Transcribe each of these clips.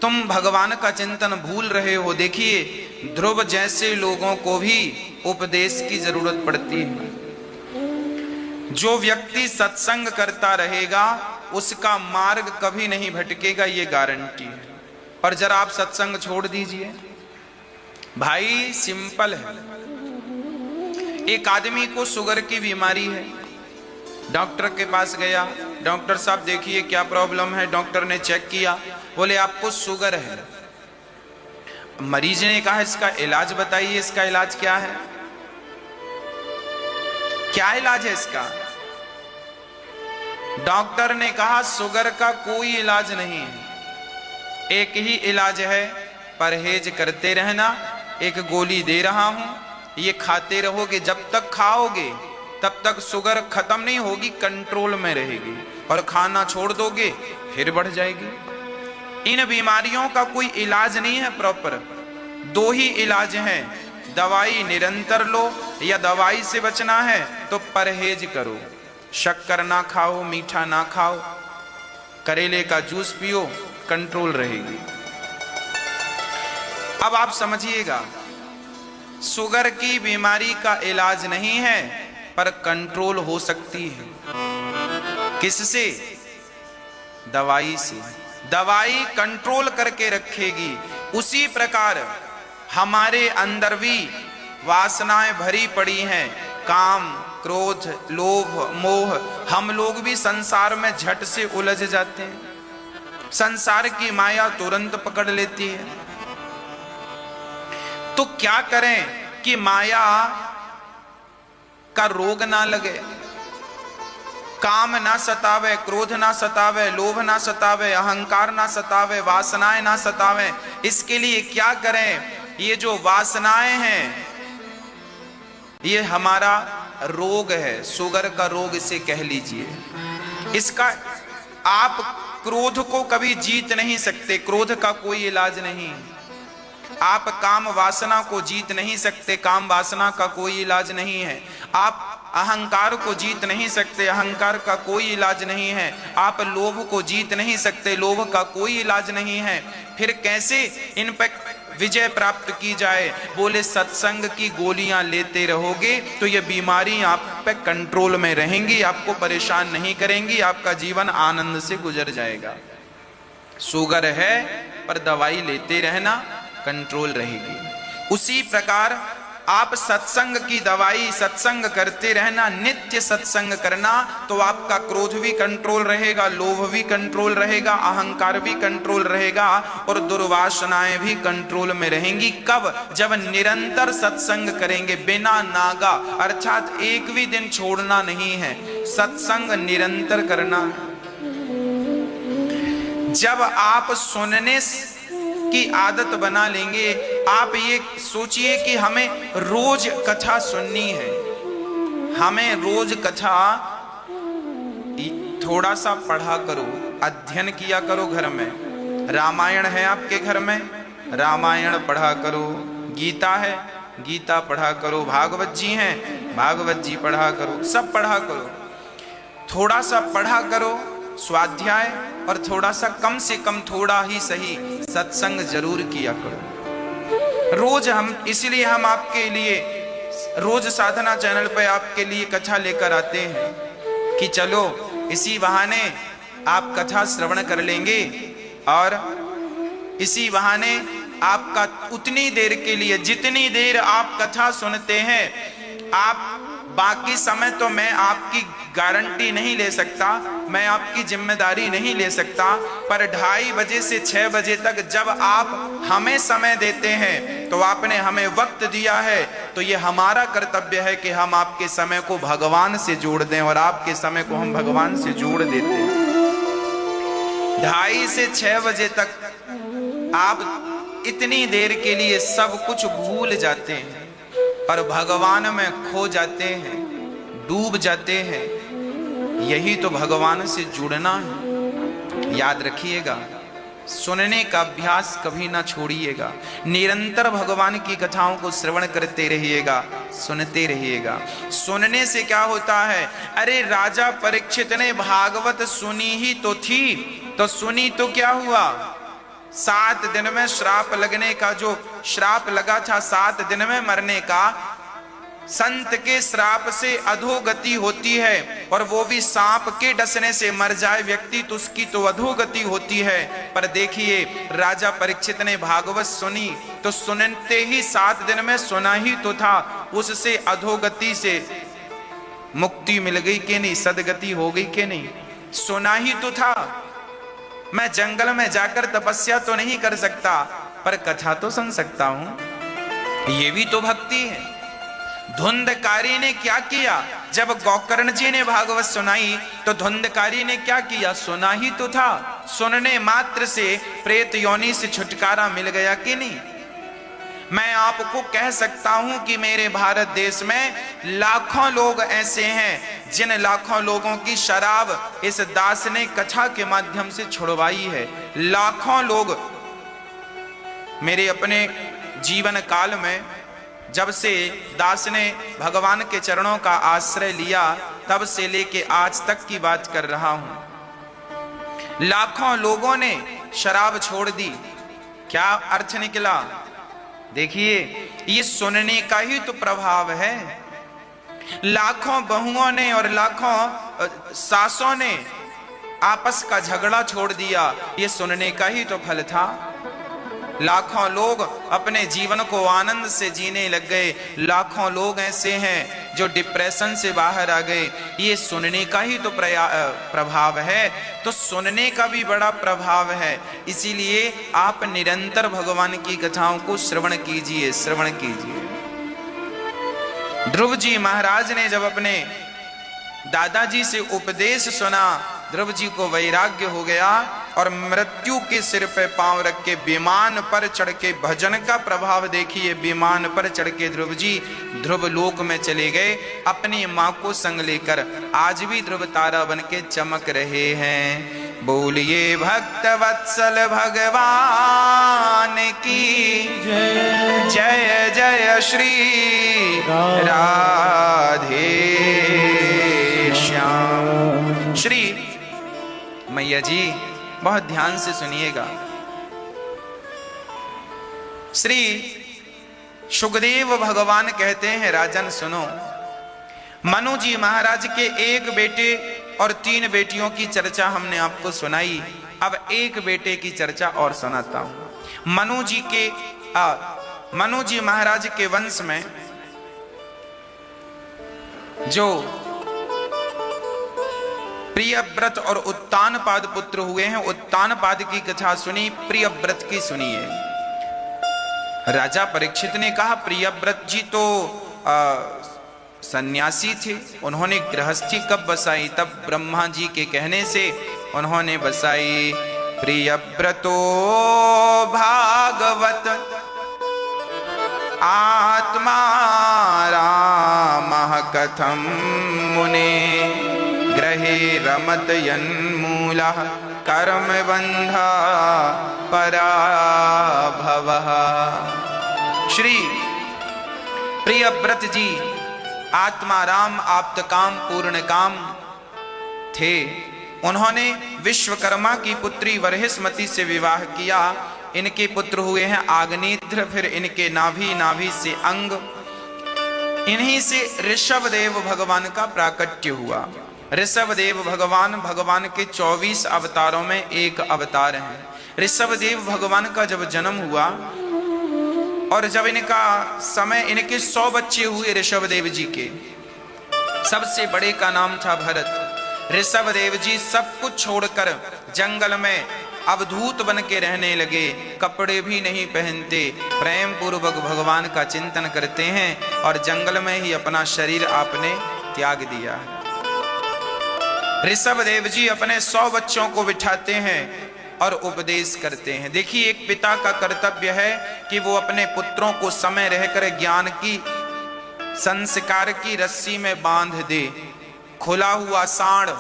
तुम भगवान का चिंतन भूल रहे हो। देखिए ध्रुव जैसे लोगों को भी उपदेश की जरूरत पड़ती है। जो व्यक्ति सत्संग करता रहेगा उसका मार्ग कभी नहीं भटकेगा, ये गारंटी है। और जरा आप सत्संग छोड़ दीजिए भाई, सिंपल है। एक आदमी को शुगर की बीमारी है, डॉक्टर के पास गया, डॉक्टर साहब देखिए क्या प्रॉब्लम है। डॉक्टर ने चेक किया, बोले आपको शुगर है। मरीज ने कहा इसका इलाज बताइए, इसका इलाज क्या है, क्या इलाज है इसका? डॉक्टर ने कहा शुगर का कोई इलाज नहीं है, एक ही इलाज है, परहेज करते रहना। एक गोली दे रहा हूं, ये खाते रहोगे, जब तक खाओगे तब तक शुगर खत्म नहीं होगी, कंट्रोल में रहेगी, और खाना छोड़ दोगे फिर बढ़ जाएगी। इन बीमारियों का कोई इलाज नहीं है प्रॉपर, दो ही इलाज हैं, दवाई निरंतर लो या दवाई से बचना है तो परहेज करो। शक्कर ना खाओ, मीठा ना खाओ, करेले का जूस पियो, कंट्रोल रहेगी। अब आप समझिएगा, शुगर की बीमारी का इलाज नहीं है पर कंट्रोल हो सकती है। किससे? दवाई से। दवाई कंट्रोल करके रखेगी। उसी प्रकार हमारे अंदर भी वासनाएं भरी पड़ी हैं, काम, क्रोध, लोभ, मोह। हम लोग भी संसार में झट से उलझ जाते हैं, संसार की माया तुरंत पकड़ लेती है। तो क्या करें कि माया का रोग ना लगे, काम ना सतावे, क्रोध ना सतावे, लोभ ना सतावे, अहंकार ना सतावे, वासनाएं ना सतावे। इसके लिए क्या करें? ये जो वासनाएं हैं ये हमारा रोग है, शुगर का रोग इसे कह लीजिए। इसका आप क्रोध को कभी जीत नहीं सकते, क्रोध का कोई इलाज नहीं। आप काम वासना को जीत नहीं सकते, काम वासना का कोई इलाज नहीं है। आप अहंकार को जीत नहीं सकते, अहंकार का कोई इलाज नहीं है। आप लोभ को जीत नहीं सकते, लोभ का कोई इलाज नहीं है। फिर कैसे इन पर विजय प्राप्त की जाए? बोले सत्संग की गोलियां लेते रहोगे तो ये बीमारी आप पे कंट्रोल में रहेंगी, आपको परेशान नहीं करेंगी, आपका जीवन आनंद से गुजर जाएगा। शुगर है पर दवाई लेते रहना, कंट्रोल रहेगी। उसी प्रकार आप सत्संग की दवाई, सत्संग करते रहना, नित्य सत्संग करना, तो आपका क्रोध भी कंट्रोल रहेगा, लोभ भी कंट्रोल रहेगा, अहंकार भी कंट्रोल रहेगा और दुर्वासनाएं भी कंट्रोल में रहेंगी। कब? जब निरंतर सत्संग करेंगे, बिना नागा, अर्थात एक भी दिन छोड़ना नहीं है, सत्संग निरंतर करना। जब आप सुनने की आदत बना लेंगे, आप ये सोचिए कि हमें रोज कथा सुननी है, हमें रोज कथा थोड़ा सा पढ़ा करो, अध्ययन किया करो। घर में रामायण है आपके घर में, रामायण पढ़ा करो, गीता है, गीता पढ़ा करो, भागवत जी हैं, भागवत जी पढ़ा करो, सब पढ़ा करो। थोड़ा सा पढ़ा करो स्वाध्याय, और थोड़ा सा, कम से कम थोड़ा ही सही, सत्संग जरूर किया करो रोज। इसलिए हम आपके लिए रोज साधना चैनल पर आपके लिए कथा लेकर आते हैं कि चलो इसी बहाने आप कथा श्रवण कर लेंगे, और इसी बहाने आपका उतनी देर के लिए, जितनी देर आप कथा सुनते हैं, आप बाकी समय तो मैं आपकी गारंटी नहीं ले सकता, मैं आपकी जिम्मेदारी नहीं ले सकता, पर 2:30 बजे से 6 बजे तक जब आप हमें समय देते हैं तो आपने हमें वक्त दिया है, तो ये हमारा कर्तव्य है कि हम आपके समय को भगवान से जोड़ दें, और आपके समय को हम भगवान से जोड़ देते हैं। 2:30 से 6 बजे तक आप इतनी देर के लिए सब कुछ भूल जाते हैं और भगवान में खो जाते हैं, डूब जाते हैं। यही तो भगवान से जुड़ना है। याद रखिएगा, सुनने का अभ्यास कभी ना छोड़िएगा, निरंतर भगवान की कथाओं को श्रवण करते रहिएगा, सुनते रहिएगा। सुनने से क्या होता है? अरे राजा परीक्षित ने भागवत सुनी ही तो थी, तो सुनी तो क्या हुआ? 7 दिन में श्राप लगने का, जो श्राप लगा था 7 दिन में मरने का, संत के श्राप से अधोगति होती है, और वो भी सांप के डसने से मर जाए व्यक्ति तो उसकी तो अधोगति होती है। पर देखिए राजा परीक्षित ने भागवत सुनी तो सुनते ही 7 दिन में सुना ही तो था, उससे अधोगति से मुक्ति मिल गई कि नहीं, सदगति हो गई कि नहीं, सुना ही तो था। मैं जंगल में जाकर तपस्या तो नहीं कर सकता पर कथा तो सुन सकता हूं, ये भी तो भक्ति है। धुंधकारी ने क्या किया, जब गोकर्ण जी ने भागवत सुनाई तो धुंधकारी ने क्या किया, सुना ही तो था। सुनने मात्र से प्रेत योनि से छुटकारा मिल गया कि नहीं। मैं आपको कह सकता हूं कि मेरे भारत देश में लाखों लोग ऐसे हैं जिन लाखों लोगों की शराब इस दास ने कथा के माध्यम से छुड़वाई है। लाखों लोग मेरे अपने जीवन काल में, जब से दास ने भगवान के चरणों का आश्रय लिया तब से लेके आज तक की बात कर रहा हूं, लाखों लोगों ने शराब छोड़ दी। क्या अर्थ निकला, देखिए ये सुनने का ही तो प्रभाव है। लाखों बहुओं ने और लाखों सासों ने आपस का झगड़ा छोड़ दिया, ये सुनने का ही तो फल था। लाखों लोग अपने जीवन को आनंद से जीने लग गए। लाखों लोग ऐसे हैं जो डिप्रेशन से बाहर आ गए, ये सुनने का ही तो प्रभाव है। तो सुनने का भी बड़ा प्रभाव है, इसीलिए आप निरंतर भगवान की कथाओं को श्रवण कीजिए, श्रवण कीजिए। ध्रुव जी महाराज ने जब अपने दादाजी से उपदेश सुना, ध्रुव जी को वैराग्य हो गया और मृत्यु के सिर पे पांव रख के विमान पर चढ़ के, भजन का प्रभाव देखिए, विमान पर चढ़ के ध्रुव जी ध्रुव लोक में चले गए अपनी मां को संग लेकर। आज भी ध्रुव तारा बन के चमक रहे हैं। बोलिए भक्त वत्सल भगवान की जय, जय जय श्री राधे श्याम। श्री मैया जी बहुत ध्यान से सुनिएगा। श्री सुखदेव भगवान कहते हैं, राजन सुनो, मनु जी महाराज के एक बेटे और 3 बेटियों की चर्चा हमने आपको सुनाई। अब एक बेटे की चर्चा और सुनाता हूं। मनु जी महाराज के वंश में जो प्रियव्रत और उत्तानपाद पुत्र हुए हैं, उत्तानपाद की कथा सुनी, प्रियव्रत की सुनिए। राजा परीक्षित ने कहा प्रियव्रत जी तो सन्यासी थे, उन्होंने गृहस्थी कब बसाई? तब ब्रह्मा जी के कहने से उन्होंने बसाई। प्रियव्रतो भागवत आत्मा रामः कथम मुने ग्रहे रमत यन्मूलः कर्म बंधा पराभवः। श्री प्रियव्रत जी आत्माराम आप्तकाम पूर्ण काम थे। उन्होंने विश्वकर्मा की पुत्री वरहिस्मती से विवाह किया। इनके पुत्र हुए हैं आग्नेत्र, फिर इनके नाभि से अंग। इन्हीं से ऋषभदेव भगवान का प्राकट्य हुआ। ऋषभदेव भगवान के 24 अवतारों में एक अवतार हैं। ऋषभदेव भगवान का जब जन्म हुआ और जब इनका समय, इनके 100 बच्चे हुए ऋषभदेव जी के। सबसे बड़े का नाम था भरत। ऋषभदेव जी सब कुछ छोड़कर जंगल में अवधूत बन के रहने लगे, कपड़े भी नहीं पहनते, प्रेम पूर्वक भगवान का चिंतन करते हैं और जंगल में ही अपना शरीर आपने त्याग दिया। ऋषभदेव जी अपने 100 बच्चों को बिठाते हैं और उपदेश करते हैं। देखिए एक पिता का कर्तव्य है कि वो अपने पुत्रों को समय रहकर ज्ञान की, संस्कार की रस्सी में बांध दे। खुला हुआ सांड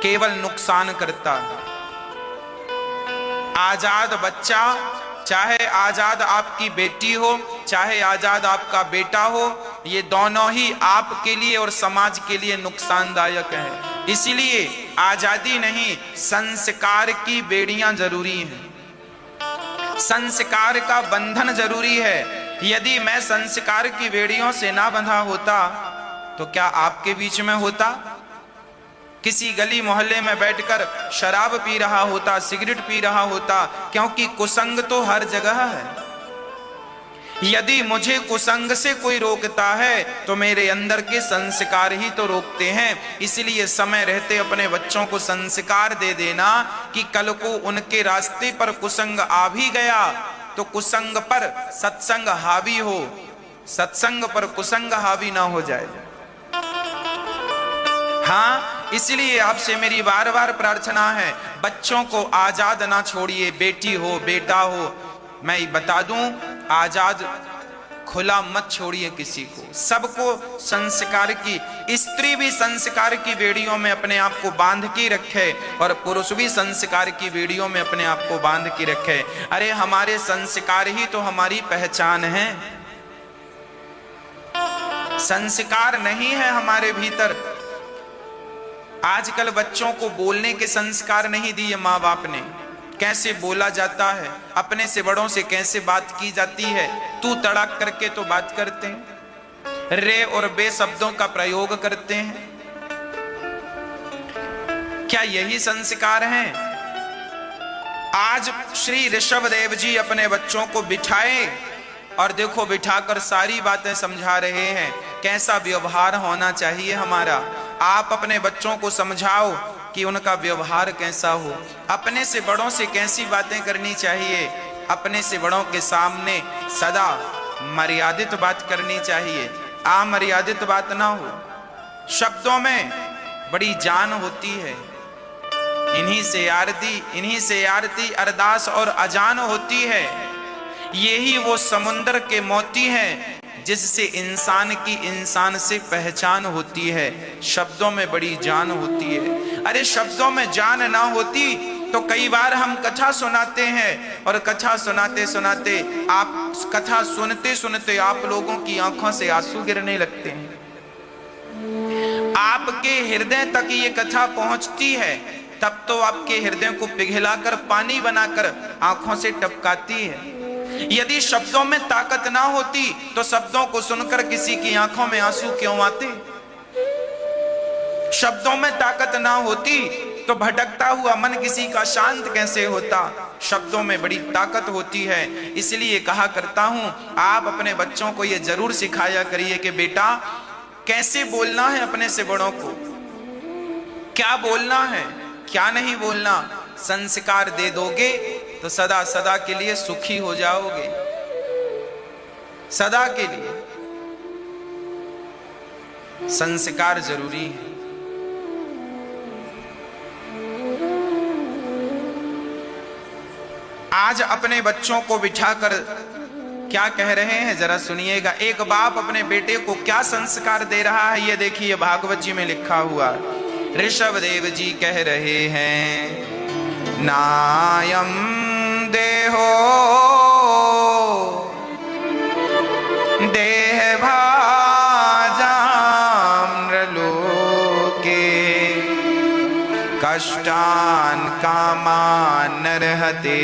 केवल नुकसान करता है। आजाद बच्चा, चाहे आजाद आपकी बेटी हो, चाहे आजाद आपका बेटा हो, ये दोनों ही आपके लिए और समाज के लिए नुकसानदायक है। इसीलिए आजादी नहीं, संस्कार की बेड़ियां जरूरी हैं। संस्कार का बंधन जरूरी है। यदि मैं संस्कार की बेड़ियों से ना बंधा होता तो क्या आपके बीच में होता? किसी गली मोहल्ले में बैठकर शराब पी रहा होता, सिगरेट पी रहा होता, क्योंकि कुसंग तो हर जगह है। यदि मुझे कुसंग से कोई रोकता है तो मेरे अंदर के संस्कार ही तो रोकते हैं। इसलिए समय रहते अपने बच्चों को संस्कार दे देना कि कल को उनके रास्ते पर कुसंग आ भी गया तो कुसंग पर सत्संग हावी हो, सत्संग पर कुसंग हावी ना हो जाए। हाँ, इसलिए आपसे मेरी बार बार प्रार्थना है, बच्चों को आजाद ना छोड़िए। बेटी हो बेटा हो, मैं बता दूं, आजाद खुला मत छोड़िए किसी को। सबको संस्कार की, स्त्री भी संस्कार की बेड़ियों में अपने आप को बांध के रखे और पुरुष भी संस्कार की बेड़ियों में अपने आप को बांध के रखे। अरे हमारे संस्कार ही तो हमारी पहचान है। संस्कार नहीं है हमारे भीतर। आजकल बच्चों को बोलने के संस्कार नहीं दिए माँ बाप ने। कैसे बोला जाता है, अपने से बड़ों से कैसे बात की जाती है, तू तड़ाक करके तो बात करते हैं, रे और बे शब्दों का प्रयोग करते हैं। क्या यही संस्कार हैं? आज श्री ऋषभदेव जी अपने बच्चों को बिठाए और देखो बिठाकर सारी बातें समझा रहे हैं, कैसा व्यवहार होना चाहिए हमारा। आप अपने बच्चों को समझाओ कि उनका व्यवहार कैसा हो, अपने से बड़ों से कैसी बातें करनी चाहिए, अपने से बड़ों के सामने सदा मर्यादित बात करनी चाहिए, अमर्यादित बात ना हो। शब्दों में बड़ी जान होती है। इन्हीं से आरती अरदास और अजान होती है। यही वो समुद्र के मोती हैं जिससे इंसान की इंसान से पहचान होती है। शब्दों में बड़ी जान होती है। अरे शब्दों में जान ना होती तो कई बार हम कथा सुनाते हैं और कथा सुनाते सुनाते आप कथा सुनते सुनते आप लोगों की आंखों से आंसू गिरने लगते हैं। आपके हृदय तक ये कथा पहुंचती है, तब तो आपके हृदय को पिघलाकर पानी बनाकर आंखों से टपकाती है। यदि शब्दों में ताकत ना होती तो शब्दों को सुनकर किसी की आंखों में आंसू क्यों आते? शब्दों में ताकत ना होती तो भटकता हुआ मन किसी का शांत कैसे होता? शब्दों में बड़ी ताकत होती है। इसलिए कहा करता हूं, आप अपने बच्चों को यह जरूर सिखाया करिए कि बेटा कैसे बोलना है अपने से बड़ों को, क्या बोलना है क्या नहीं बोलना। संस्कार दे दोगे तो सदा सदा के लिए सुखी हो जाओगे, सदा के लिए। संस्कार जरूरी है। आज अपने बच्चों को बिठाकर क्या कह रहे हैं जरा सुनिएगा। एक बाप अपने बेटे को क्या संस्कार दे रहा है ये देखिए, भागवत जी में लिखा हुआ। ऋषभदेव जी कह रहे हैं, नायम देहो देह भाजाम्रलोके कष्टान कामान नरहते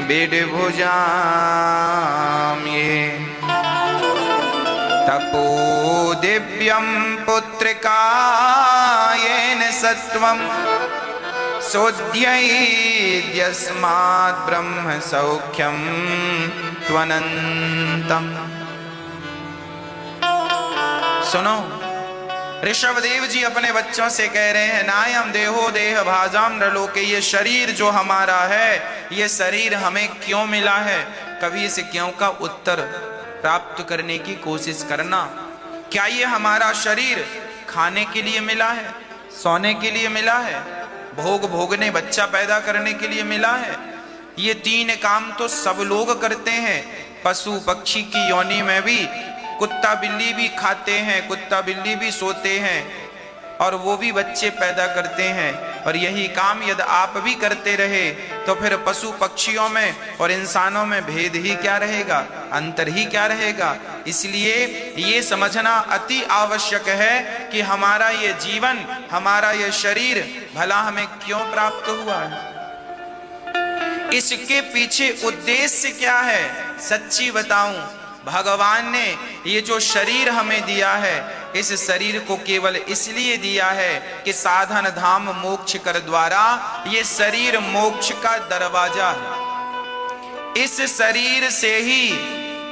बिडभुजाम। ये तपो दिव्यम पुत्रिकायेन सत्वम सोऽध्ययेद्यस्मात् ब्रह्म सौख्यम त्वनन्तम। सुनो, ऋषभदेव जी अपने बच्चों से कह रहे हैं, नायम देहो देह भाजाम नरलोके। ये शरीर जो हमारा है, ये शरीर हमें क्यों मिला है? कभी इस क्यों का उत्तर प्राप्त करने की कोशिश करना। क्या ये हमारा शरीर खाने के लिए मिला है, सोने के लिए मिला है, भोग भोगने बच्चा पैदा करने के लिए मिला है? ये तीन काम तो सब लोग करते हैं। पशु पक्षी की योनि में भी कुत्ता बिल्ली भी खाते हैं, कुत्ता बिल्ली भी सोते हैं और वो भी बच्चे पैदा करते हैं। और यही काम यदि आप भी करते रहे तो फिर पशु पक्षियों में और इंसानों में भेद ही क्या रहेगा, अंतर ही क्या रहेगा। इसलिए ये समझना अति आवश्यक है कि हमारा ये जीवन, हमारा ये शरीर भला हमें क्यों प्राप्त हुआ है। इसके पीछे उद्देश्य क्या है? सच्ची बताऊं, भगवान ने ये जो शरीर हमें दिया है, इस शरीर को केवल इसलिए दिया है कि साधन धाम मोक्ष कर द्वारा ये शरीर मोक्ष का दरवाजा है। इस शरीर से ही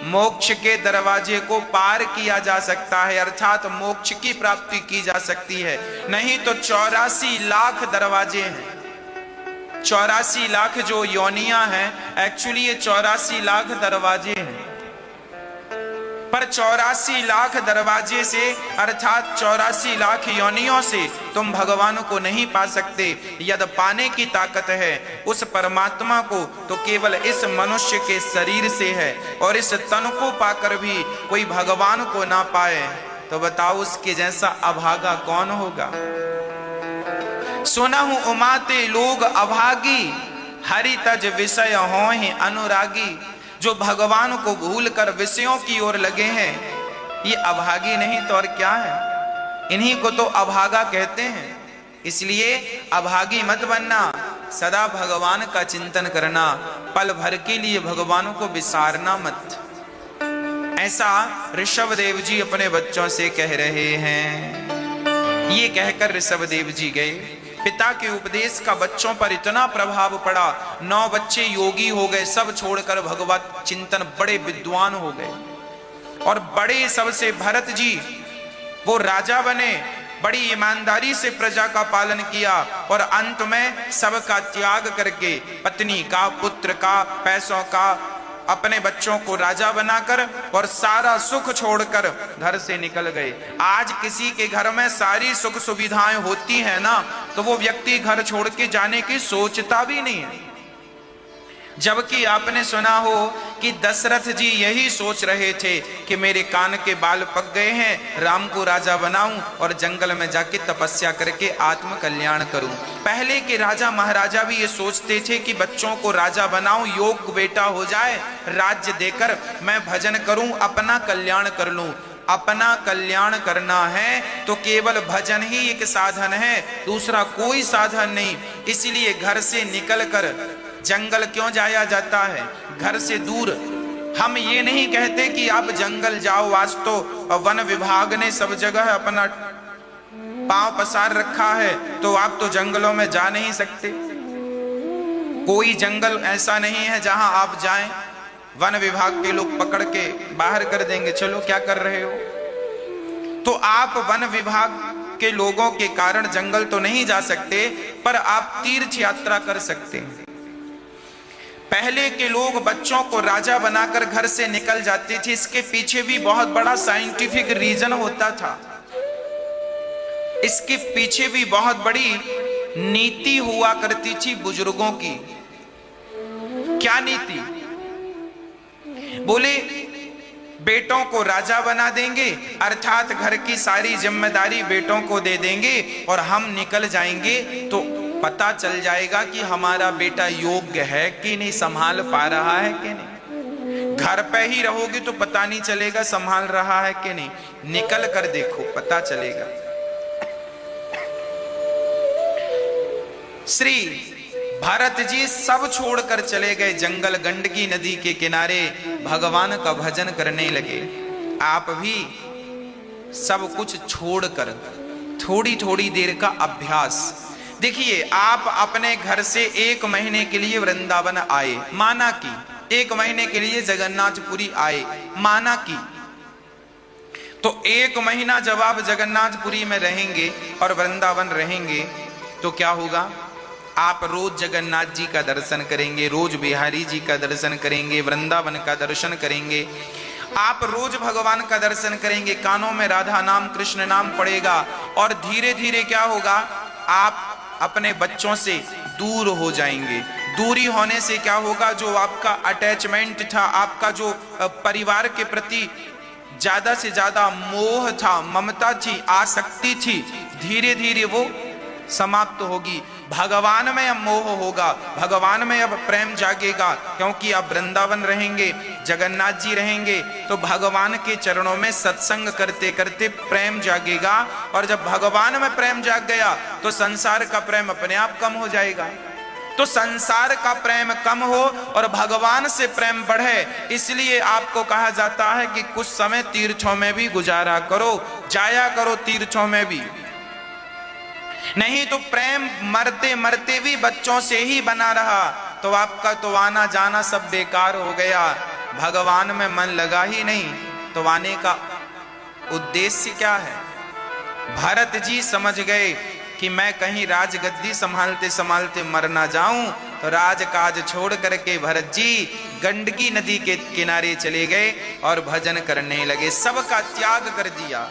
मोक्ष के दरवाजे को पार किया जा सकता है, अर्थात मोक्ष की प्राप्ति की जा सकती है। नहीं तो 84 लाख दरवाजे हैं, 84 लाख जो योनियां हैं, एक्चुअली ये 84 लाख दरवाजे हैं। पर 84 लाख दरवाजे से, अर्थात 84 लाख योनियों से तुम भगवान को नहीं पा सकते। यदि पाने की ताकत है उस परमात्मा को, तो केवल इस मनुष्य के शरीर से है। और इस तन को पाकर भी कोई भगवान को ना पाए, तो बताओ उसके जैसा अभागा कौन होगा? सुना हूं उमाते लोग अभागी, हरि तज विषय होहि अनुरागी। जो भगवान को भूलकर विषयों की ओर लगे हैं, ये अभागी नहीं तो और क्या है? इन्हीं को तो अभागा कहते हैं। इसलिए अभागी मत बनना, सदा भगवान का चिंतन करना, पल भर के लिए भगवान को विसारना मत। ऐसा ऋषभदेव जी अपने बच्चों से कह रहे हैं। ये कहकर ऋषभदेव जी गए। पिता के उपदेश का बच्चों पर इतना प्रभाव पड़ा, 9 बच्चे योगी हो गए, सब छोड़कर भगवत चिंतन, बड़े विद्वान हो गए। और बड़े सबसे भरत जी, वो राजा बने, बड़ी ईमानदारी से प्रजा का पालन किया और अंत में सबका त्याग करके, पत्नी का, पुत्र का, पैसों का, अपने बच्चों को राजा बनाकर और सारा सुख छोड़कर घर से निकल गए। आज किसी के घर में सारी सुख सुविधाएं होती हैं ना, तो वो व्यक्ति घर छोड़ के जाने की सोचता भी नहीं है। जबकि आपने सुना हो कि दशरथ जी यही सोच रहे थे कि मेरे कान के बाल पक गए हैं, राम को राजा बनाऊं और जंगल में जाके तपस्या करके आत्म कल्याण करूं। पहले के राजा महाराजा भी ये सोचते थे कि बच्चों को राजा बनाऊं, योग बेटा हो जाए, राज्य देकर मैं भजन करूं, अपना कल्याण कर लूं। अपना कल्याण करना है तो केवल भजन ही एक साधन है, दूसरा कोई साधन नहीं। इसलिए घर से निकलकर जंगल क्यों जाया जाता है? घर से दूर। हम ये नहीं कहते कि आप जंगल जाओ, आज तो वन विभाग ने सब जगह अपना पांव पसार रखा है, तो आप तो जंगलों में जा नहीं सकते। कोई जंगल ऐसा नहीं है जहां आप जाएं, वन विभाग के लोग पकड़ के बाहर कर देंगे, चलो क्या कर रहे हो। तो आप वन विभाग के लोगों के कारण जंगल तो नहीं जा सकते, पर आप तीर्थ यात्रा कर सकते हैं। पहले के लोग बच्चों को राजा बनाकर घर से निकल जाते थे, इसके पीछे भी बहुत बड़ा साइंटिफिक रीजन होता था। इसके पीछे भी बहुत बड़ी नीति हुआ करती थी बुजुर्गों की। क्या नीति? बोले बेटों को राजा बना देंगे, अर्थात घर की सारी जिम्मेदारी बेटों को दे देंगे और हम निकल जाएंगे, तो पता चल जाएगा कि हमारा बेटा योग्य है कि नहीं, संभाल पा रहा है कि नहीं। घर पे ही रहोगे तो पता नहीं चलेगा संभाल रहा है कि नहीं, निकल कर देखो पता चलेगा। श्री भरत जी सब छोड़कर चले गए जंगल, गंडकी नदी के किनारे भगवान का भजन करने लगे। आप भी सब कुछ छोड़कर थोड़ी थोड़ी देर का अभ्यास। देखिए, आप अपने घर से 1 महीने के लिए वृंदावन आए, माना कि 1 महीने के लिए जगन्नाथपुरी आए, माना कि, तो 1 महीना जब आप जगन्नाथपुरी में रहेंगे और वृंदावन रहेंगे, तो क्या होगा? आप रोज जगन्नाथ जी का दर्शन करेंगे, रोज बिहारी जी का दर्शन करेंगे, वृंदावन का दर्शन करेंगे। आप रोज भगवान का दर्शन करेंगे, कानों में राधा नाम, कृष्ण नाम पड़ेगा, और धीरे धीरे क्या होगा? आप अपने बच्चों से दूर हो जाएंगे। दूरी होने से क्या होगा? जो आपका अटैचमेंट था, आपका जो परिवार के प्रति ज्यादा से ज्यादा मोह था, ममता थी, आसक्ति थी, धीरे धीरे वो समाप्त होगी। भगवान में अब मोह होगा, भगवान में अब प्रेम जागेगा, क्योंकि अब वृंदावन रहेंगे, जगन्नाथ जी रहेंगे, तो भगवान के चरणों में सत्संग करते करते प्रेम जागेगा। और जब भगवान में प्रेम जाग गया तो संसार का प्रेम अपने आप कम हो जाएगा। तो संसार का प्रेम कम हो और भगवान से प्रेम बढ़े। इसलिए आपको कहा जाता है कि कुछ समय तीर्थों में भी गुजारा करो, जाया करो तीर्थों में भी, नहीं तो प्रेम मरते मरते भी बच्चों से ही बना रहा तो आपका तो आना जाना सब बेकार हो गया। भगवान में मन लगा ही नहीं तो आने का उद्देश्य क्या है? भरत जी समझ गए कि मैं कहीं राजगद्दी संभालते संभालते मर ना जाऊं, तो राजकाज छोड़ करके भरत जी गंडकी नदी के किनारे चले गए और भजन करने लगे। सबका त्याग कर दिया।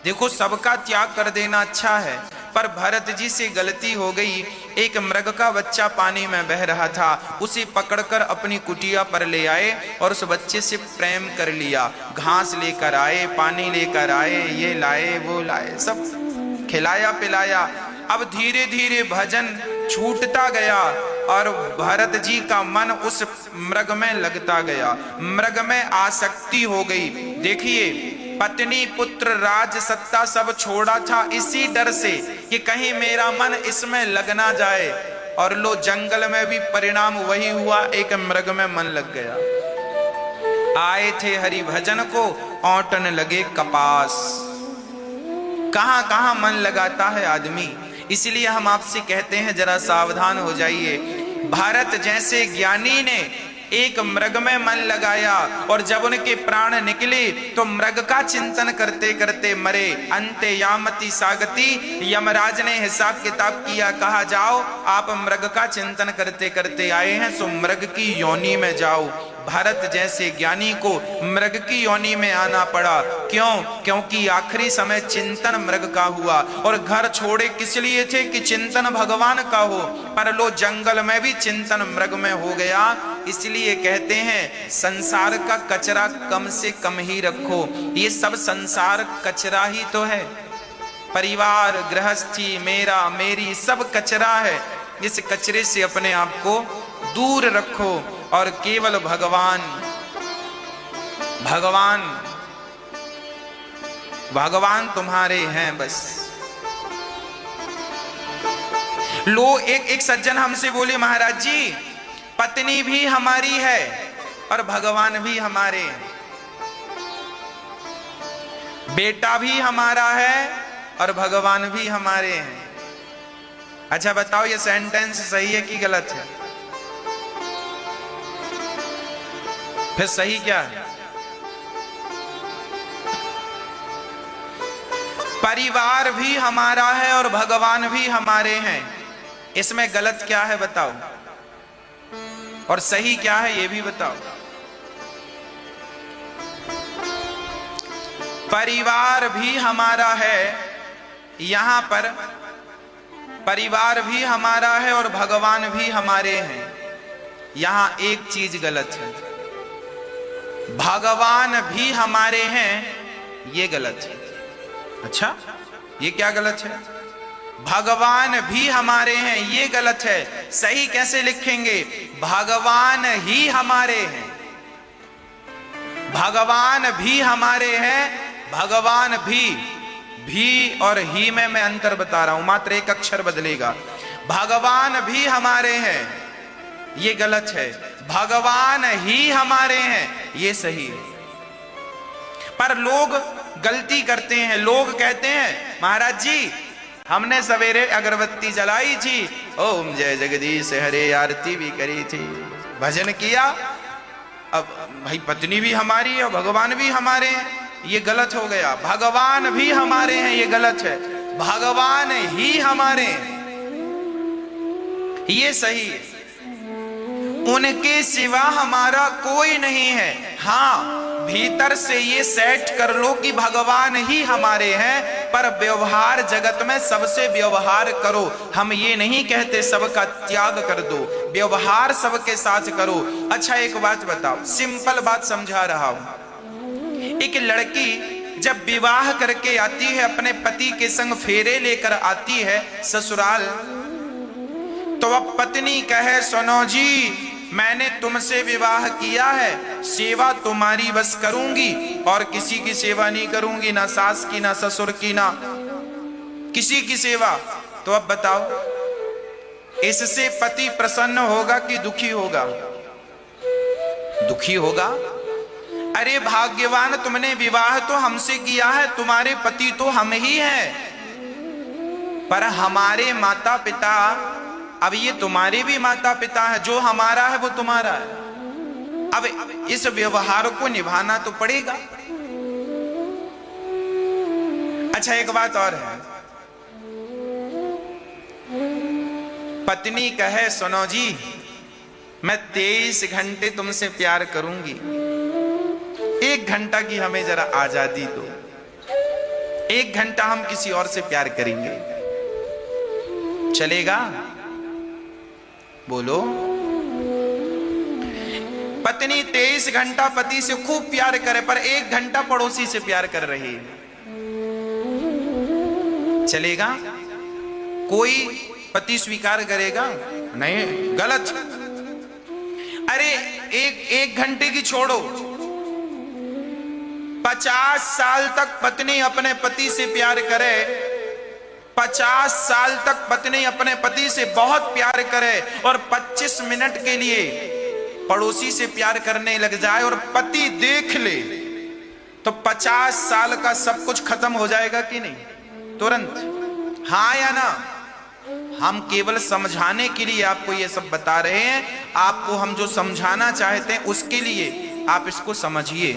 देखो, सबका त्याग कर देना अच्छा है, पर भरत जी से गलती हो गई। एक मृग का बच्चा पानी में बह रहा था, उसे पकड़कर अपनी कुटिया पर ले आए और उस बच्चे से प्रेम कर लिया। घास लेकर आए, पानी लेकर आए, ये लाए वो लाए, सब खिलाया पिलाया। अब धीरे धीरे भजन छूटता गया और भरत जी का मन उस मृग में लगता गया, मृग में आसक्ति हो गई। देखिए, पत्नी पुत्र राज सत्ता सब छोड़ा था इसी डर से कि कहीं मेरा मन इसमें लग ना जाए, और लो जंगल में भी परिणाम वही हुआ, एक मृग में मन लग गया। आए थे हरि भजन को, औंटन लगे कपास। कहां कहां मन लगाता है आदमी। इसलिए हम आपसे कहते हैं जरा सावधान हो जाइए। भारत जैसे ज्ञानी ने एक मृग में मन लगाया और जब उनके प्राण निकले तो मृग का चिंतन करते करते मरे। अंते यामति सागति, यमराज ने हिसाब किताब किया, कहा जाओ आप मृग का चिंतन करते करते आए हैं सो मृग की योनि में जाओ। भारत जैसे ज्ञानी को मृग की योनि में आना पड़ा। क्यों? क्योंकि आखिरी समय चिंतन मृग का हुआ, और घर छोड़े किस लिए थे कि चिंतन भगवान का हो, पर लो जंगल में भी चिंतन मृग में हो गया। इसलिए कहते हैं संसार का कचरा कम से कम ही रखो। ये सब संसार कचरा ही तो है। परिवार, गृहस्थी, मेरा मेरी सब कचरा है। इस कचरे से अपने आप को दूर रखो और केवल भगवान भगवान भगवान तुम्हारे हैं बस। लो, एक सज्जन हमसे बोले, महाराज जी पत्नी भी हमारी है और भगवान भी हमारे हैं, बेटा भी हमारा है और भगवान भी हमारे हैं। अच्छा बताओ, ये सेंटेंस सही है कि गलत है? फिर सही क्या है? परिवार भी हमारा है और भगवान भी हमारे हैं, इसमें गलत क्या है बताओ, और सही क्या है ये भी बताओ। परिवार भी हमारा है, यहां पर परिवार भी हमारा है और भगवान भी हमारे हैं। यहां एक चीज गलत है, भगवान भी हमारे हैं ये गलत है। अच्छा, ये क्या गलत है? भगवान भी हमारे हैं ये गलत है। सही कैसे लिखेंगे? भगवान ही हमारे हैं, भगवान भी हमारे हैं, भगवान भी और ही में मैं अंतर बता रहा हूं, मात्र एक अक्षर बदलेगा। भगवान भी हमारे हैं ये गलत है, भगवान ही हमारे हैं ये सही है। पर लोग गलती करते हैं। लोग कहते हैं, महाराज जी हमने सवेरे अगरबत्ती जलाई थी, ओम जय जगदीश हरे आरती भी करी थी, भजन किया, अब भाई पत्नी भी हमारी है और भगवान भी हमारे हैं, ये गलत हो गया। भगवान भी हमारे हैं ये गलत है, भगवान ही हमारे हैं ये सही है। उनके सिवा हमारा कोई नहीं है। हाँ, भीतर से ये सेट कर लो कि भगवान ही हमारे हैं, पर व्यवहार जगत में सबसे व्यवहार करो। हम ये नहीं कहते सबका त्याग कर दो, व्यवहार सबके साथ करो। अच्छा एक बात बताओ, सिंपल बात समझा रहा हूं। एक लड़की जब विवाह करके आती है, अपने पति के संग फेरे लेकर आती है ससुराल, तो अब पत्नी कहे, सुनो जी मैंने तुमसे विवाह किया है, सेवा तुम्हारी बस करूंगी और किसी की सेवा नहीं करूंगी, ना सास की, ना ससुर की, ना किसी की सेवा। तो अब बताओ, इससे पति प्रसन्न होगा कि दुखी होगा? दुखी होगा। अरे भाग्यवान, तुमने विवाह तो हमसे किया है, तुम्हारे पति तो हम ही हैं, पर हमारे माता पिता, अब ये तुम्हारे भी माता पिता है, जो हमारा है वो तुम्हारा है। अब इस व्यवहार को निभाना तो पड़ेगा। अच्छा, एक बात और है, पत्नी कहे सुनो जी, मैं 23 घंटे तुमसे प्यार करूंगी, 1 घंटा की हमें जरा आजादी दो, 1 घंटा हम किसी और से प्यार करेंगे, चलेगा? बोलो। पत्नी 23 घंटा पति से खूब प्यार करे, पर 1 घंटा पड़ोसी से प्यार कर रही है, चलेगा? कोई पति स्वीकार करेगा? नहीं, गलत। अरे एक घंटे की छोड़ो, 50 साल तक पत्नी अपने पति से प्यार करे, 50 साल तक पत्नी अपने पति से बहुत प्यार करे, और 25 मिनट के लिए पड़ोसी से प्यार करने लग जाए और पति देख ले, तो 50 साल का सब कुछ खत्म हो जाएगा कि नहीं? तुरंत। हाँ या ना? हम केवल समझाने के लिए आपको ये सब बता रहे हैं, आपको हम जो समझाना चाहते हैं उसके लिए आप इसको समझिए।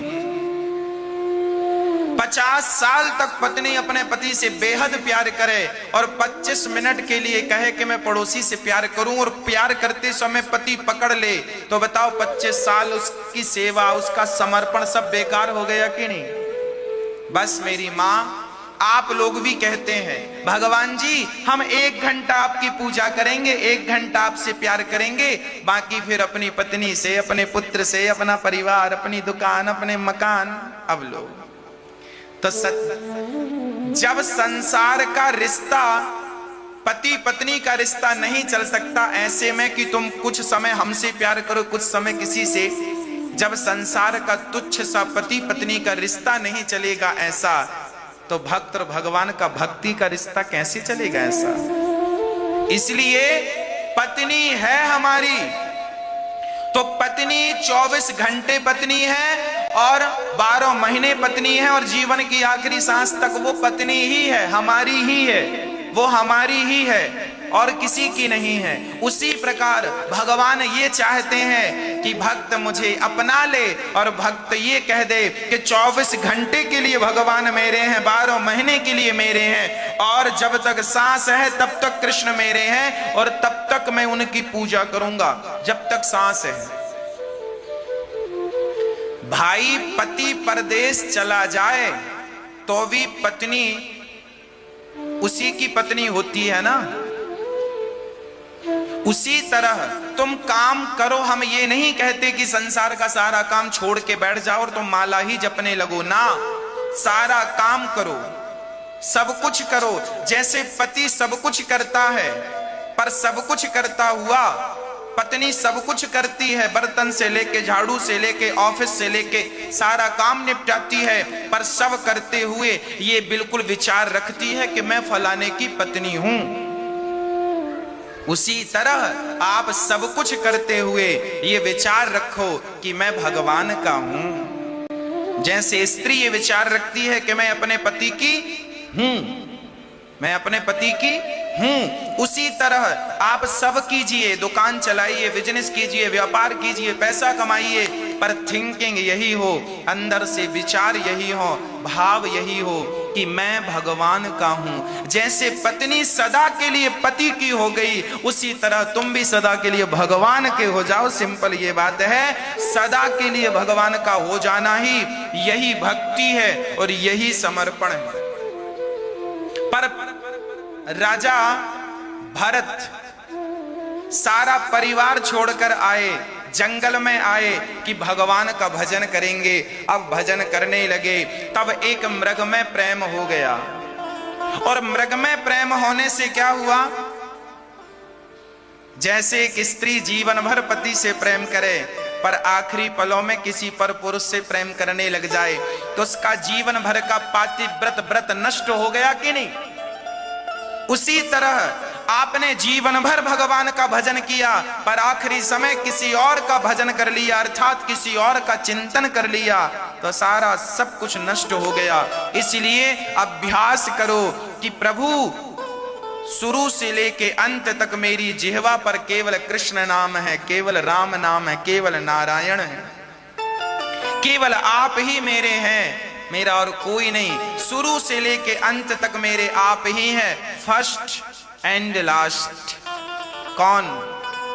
50 साल तक पत्नी अपने पति से बेहद प्यार करे और 25 मिनट के लिए कहे कि मैं पड़ोसी से प्यार करूं, और प्यार करते समय पति पकड़ ले, तो बताओ 25 साल उसकी सेवा, उसका समर्पण सब बेकार हो गया कि नहीं? बस मेरी मां, आप लोग भी कहते हैं भगवान जी हम 1 घंटा आपकी पूजा करेंगे, 1 घंटा आपसे प्यार kरेंगे, बाकी फिर अपनी पत्नी से, अपने पुत्र से, अपना परिवार, अपनी दुकान, अपने मकान। अब लोग तो जब संसार का रिश्ता, पति पत्नी का रिश्ता नहीं चल सकता ऐसे में कि तुम कुछ समय हमसे प्यार करो, कुछ समय किसी से, जब संसार का तुच्छ सा पति पत्नी का रिश्ता नहीं चलेगा ऐसा, तो भक्त और भगवान का भक्ति का रिश्ता कैसे चलेगा ऐसा? इसलिए पत्नी है हमारी, तो पत्नी 24 घंटे पत्नी है और 12 महीने पत्नी है, और जीवन की आखिरी सांस तक वो पत्नी ही है, हमारी ही है, वो हमारी ही है और किसी की नहीं है। उसी प्रकार भगवान ये चाहते हैं कि भक्त मुझे अपना ले, और भक्त ये कह दे कि 24 घंटे के लिए भगवान मेरे हैं, 12 महीने के लिए मेरे हैं, और जब तक सांस है तब तक कृष्ण मेरे हैं, और तब तक मैं उनकी पूजा करूंगा, जब तक सांस है। भाई पति परदेश चला जाए तो भी पत्नी उसी की पत्नी होती है ना। उसी तरह तुम काम करो, हम ये नहीं कहते कि संसार का सारा काम छोड़ के बैठ जाओ और तुम माला ही जपने लगो ना। सारा काम करो, सब कुछ करो, जैसे पति सब कुछ करता है, पर सब कुछ करता हुआ पत्नी सब कुछ करती है, बर्तन से लेके, झाड़ू से लेके, ऑफिस से लेके सारा काम निपटाती है, पर सब करते हुए ये बिल्कुल विचार रखती है कि मैं फलाने की पत्नी हूं। उसी तरह आप सब कुछ करते हुए ये विचार रखो कि मैं भगवान का हूं। जैसे स्त्री ये विचार रखती है कि मैं अपने पति की हूं, मैं अपने पति की हूं, उसी तरह आप सब कीजिए, दुकान चलाइए, बिजनेस कीजिए, व्यापार कीजिए, पैसा कमाइए, पर थिंकिंग यही हो, अंदर से विचार यही हो, भाव यही हो कि मैं भगवान का हूं। जैसे पत्नी सदा के लिए पति की हो गई, उसी तरह तुम भी सदा के लिए भगवान के हो जाओ। सिंपल ये बात है, सदा के लिए भगवान का हो जाना ही यही भक्ति है और यही समर्पण है। पर राजा भरत सारा परिवार छोड़कर आए, जंगल में आए कि भगवान का भजन करेंगे। अब भजन करने लगे, तब एक मृग में प्रेम हो गया, और मृग में प्रेम होने से क्या हुआ, जैसे एक स्त्री जीवन भर पति से प्रेम करे पर आखिरी पलों में किसी पर पुरुष से प्रेम करने लग जाए, तो उसका जीवन भर का पातिव्रत व्रत नष्ट हो गया कि नहीं। उसी तरह आपने जीवन भर भगवान का भजन किया, पर आखिरी समय किसी और का भजन कर लिया, अर्थात किसी और का चिंतन कर लिया, तो सारा सब कुछ नष्ट हो गया। इसलिए अभ्यास करो कि प्रभु शुरू से लेके अंत तक मेरी जिह्वा पर केवल कृष्ण नाम है, केवल राम नाम है, केवल नारायण है, केवल आप ही मेरे हैं, मेरा और कोई नहीं। शुरू से लेके अंत तक मेरे आप ही हैं, फर्स्ट एंड लास्ट। कौन?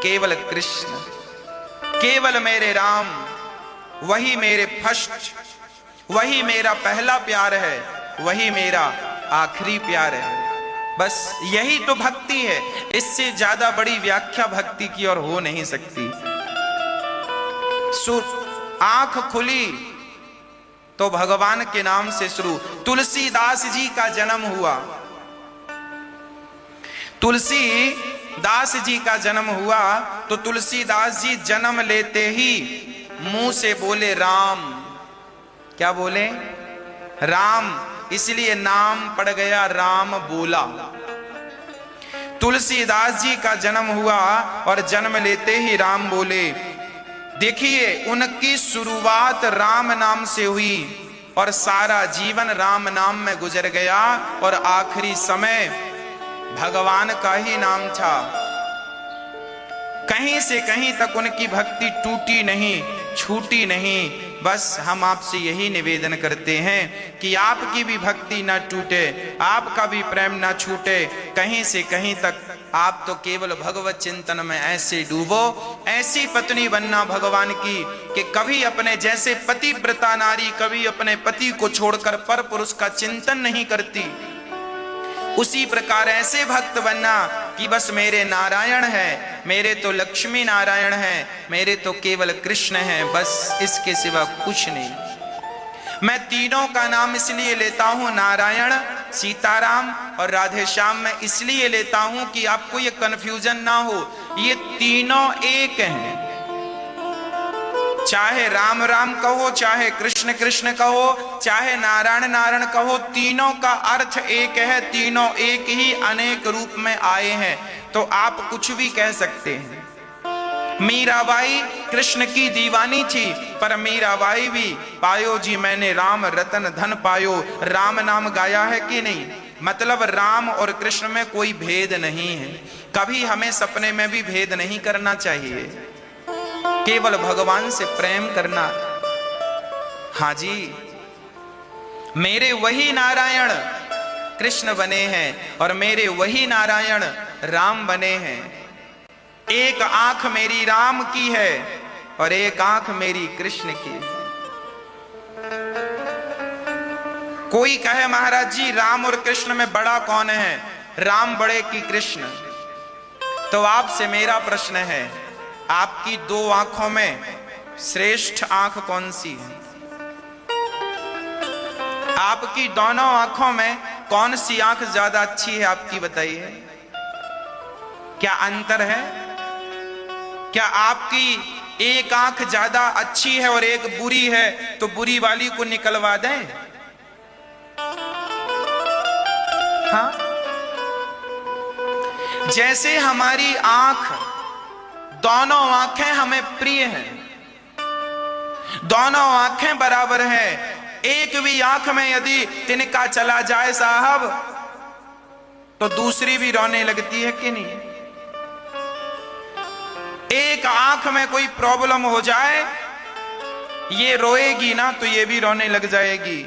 केवल कृष्ण, केवल मेरे राम, वही मेरे फर्स्ट, वही मेरा पहला प्यार है, वही मेरा आखिरी प्यार है। बस यही तो भक्ति है। इससे ज्यादा बड़ी व्याख्या भक्ति की और हो नहीं सकती। आंख खुली तो भगवान के नाम से शुरू। तुलसीदास जी का जन्म हुआ, तुलसीदास जी का जन्म हुआ तो तुलसीदास जी जन्म लेते ही मुंह से बोले राम। क्या बोले? राम। इसलिए नाम पड़ गया राम बोला। तुलसीदास जी का जन्म हुआ और जन्म लेते ही राम बोले। देखिए, उनकी शुरुआत राम नाम से हुई और सारा जीवन राम नाम में गुजर गया और आखिरी समय भगवान का ही नाम था। कहीं से कहीं तक उनकी भक्ति टूटी नहीं, छूटी नहीं। बस हम आपसे यही निवेदन करते हैं कि आपकी भी भक्ति ना टूटे, आपका भी प्रेम ना छूटे। कहीं से कहीं तक आप तो केवल भगवत चिंतन में ऐसे डूबो, ऐसी पत्नी बनना भगवान की कि कभी अपने जैसे पतिव्रता नारी कभी अपने पति को छोड़कर पर पुरुष का चिंतन नहीं करती, उसी प्रकार ऐसे भक्त बनना कि बस मेरे नारायण है, मेरे तो लक्ष्मी नारायण है, मेरे तो केवल कृष्ण है, बस इसके सिवा कुछ नहीं। मैं तीनों का नाम इसलिए लेता हूं, नारायण, सीताराम और राधे श्याम, मैं इसलिए लेता हूं कि आपको ये कंफ्यूजन ना हो। ये तीनों एक हैं। चाहे राम राम कहो, चाहे कृष्ण कृष्ण कहो, चाहे नारायण नारायण कहो, तीनों का अर्थ एक है। तीनों एक ही अनेक रूप में आए हैं। तो आप कुछ भी कह सकते हैं। मीराबाई कृष्ण की दीवानी थी, पर मीराबाई भी पायो जी मैंने राम रतन धन पायो, राम नाम गाया है कि नहीं? मतलब राम और कृष्ण में कोई भेद नहीं है। कभी हमें सपने में भी भेद नहीं करना चाहिए, केवल भगवान से प्रेम करना। हाँ जी, मेरे वही नारायण कृष्ण बने हैं और मेरे वही नारायण राम बने हैं। एक आंख मेरी राम की है और एक आंख मेरी कृष्ण की है। कोई कहे महाराज जी राम और कृष्ण में बड़ा कौन है, राम बड़े कि कृष्ण? तो आपसे मेरा प्रश्न है, आपकी दो आंखों में श्रेष्ठ आंख कौन सी है? आपकी दोनों आंखों में कौन सी आंख ज्यादा अच्छी है आपकी, बताइए। क्या अंतर है? क्या आपकी एक आंख ज्यादा अच्छी है और एक बुरी है तो बुरी वाली को निकलवा दें? हाँ, जैसे हमारी आंख, दोनों आंखें हमें प्रिय हैं, दोनों आंखें बराबर हैं। एक भी आंख में यदि तिनका चला जाए साहब तो दूसरी भी रोने लगती है कि नहीं? एक आंख में कोई प्रॉब्लम हो जाए, ये रोएगी ना तो ये भी रोने लग जाएगी।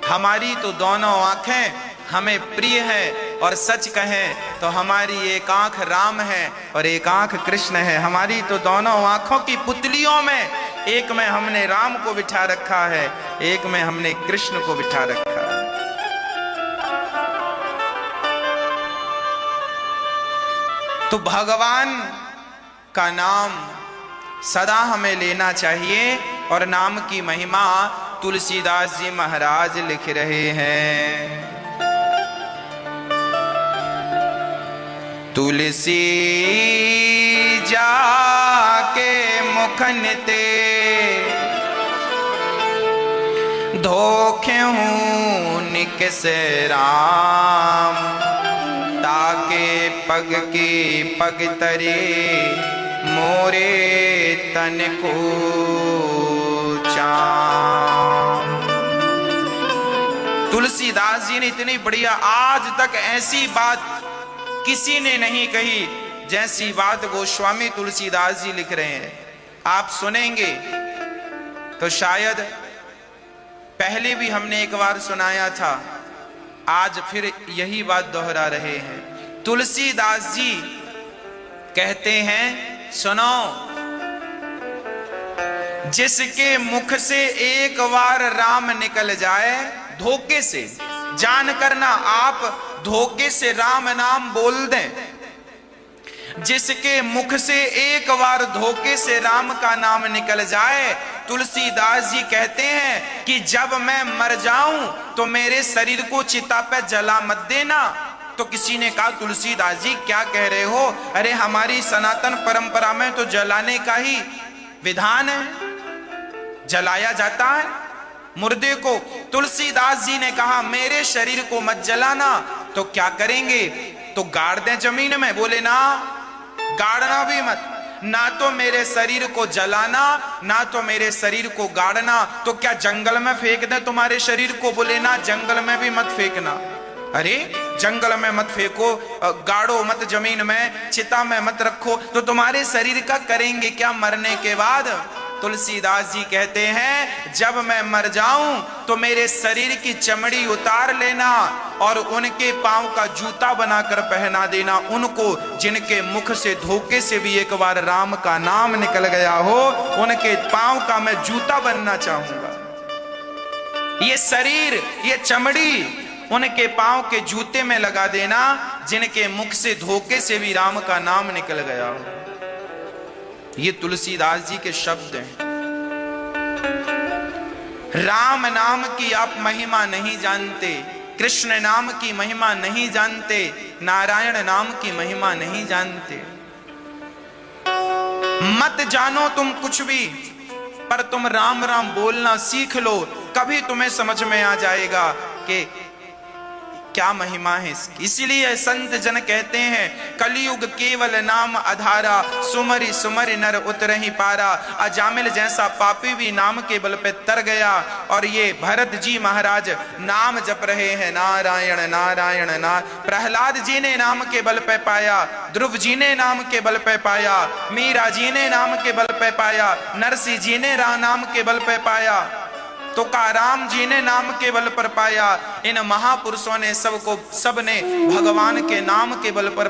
हमारी तो दोनों आंखें हमें प्रिय है और सच कहें तो हमारी एक आंख राम है और एक आंख कृष्ण है। हमारी तो दोनों आंखों की पुतलियों में एक में हमने राम को बिठा रखा है, एक में हमने कृष्ण को बिठा रखा है। तो भगवान का नाम सदा हमें लेना चाहिए और नाम की महिमा तुलसीदास जी महाराज लिख रहे हैं। तुलसी जाके मुखन ते धोखे हूं निकस राम, ताके पग के पग तरे मोरे तन को चाम। तुलसीदास जी ने इतनी बढ़िया, आज तक ऐसी बात किसी ने नहीं कही जैसी बात गोस्वामी तुलसीदास जी लिख रहे हैं। आप सुनेंगे तो शायद पहले भी हमने एक बार सुनाया था, आज फिर यही बात दोहरा रहे हैं। तुलसीदास जी कहते हैं, सुनो, जिसके मुख से एक बार राम निकल जाए, धोखे से जान करना, आप धोखे से राम नाम बोल दें, जिसके मुख से एक बार धोखे से राम का नाम निकल जाए, तुलसीदास जी कहते हैं कि जब मैं मर जाऊं तो मेरे शरीर को चिता पे जला मत देना। तो किसी ने कहा, तुलसीदास जी क्या कह रहे हो? अरे हमारी सनातन परंपरा में तो जलाने का ही विधान है, जलाया जाता है मुर्दे को। तुलसीदास जी ने कहा, मेरे शरीर को मत जलाना। तो क्या करेंगे? तो गाड़ दें जमीन में। बोले ना, गाड़ना भी मत, ना तो मेरे शरीर को जलाना, ना तो मेरे शरीर को गाड़ना। तो क्या जंगल में फेंक दें तुम्हारे शरीर को? बोले ना, जंगल में भी मत फेंकना। अरे जंगल में मत फेंको, गाड़ो मत जमीन में, चिता में मत रखो, तो तुम्हारे शरीर का करेंगे क्या मरने के बाद? तुलसीदास जी कहते हैं, जब मैं मर जाऊं तो मेरे शरीर की चमड़ी उतार लेना और उनके पांव का जूता बनाकर पहना देना उनको, जिनके मुख से धोखे से भी एक बार राम का नाम निकल गया हो, उनके पांव का मैं जूता बनना चाहूंगा। ये शरीर, ये चमड़ी उनके पांव के जूते में लगा देना, जिनके मुख से धोखे से भी राम का नाम निकल गया हो। ये तुलसीदास जी के शब्द हैं। राम नाम की आप महिमा नहीं जानते, कृष्ण नाम की महिमा नहीं जानते, नारायण नाम की महिमा नहीं जानते। मत जानो तुम कुछ भी, पर तुम राम राम बोलना सीख लो, कभी तुम्हें समझ में आ जाएगा कि क्या महिमा है इसकी। इसीलिए संत जन कहते हैं, कलयुग केवल नाम आधारा, सुमरि सुमरि नर उतरहि पारा। अजामिल जैसा पापी भी नाम के बल पे तर गया, और ये भरत जी महाराज नाम जप रहे हैं, नारायण नारायण नारायण। प्रहलाद जी ने नाम के बल पे पाया, ध्रुव जी ने नाम के बल पे पाया, मीरा जी ने नाम के बल पे पाया, नरसिंह जी ने नाम के बल पे पाया, तुकाराम जी ने नाम के बल पर पाया। इन महापुरुषों ने सबने भगवान के नाम के बल पर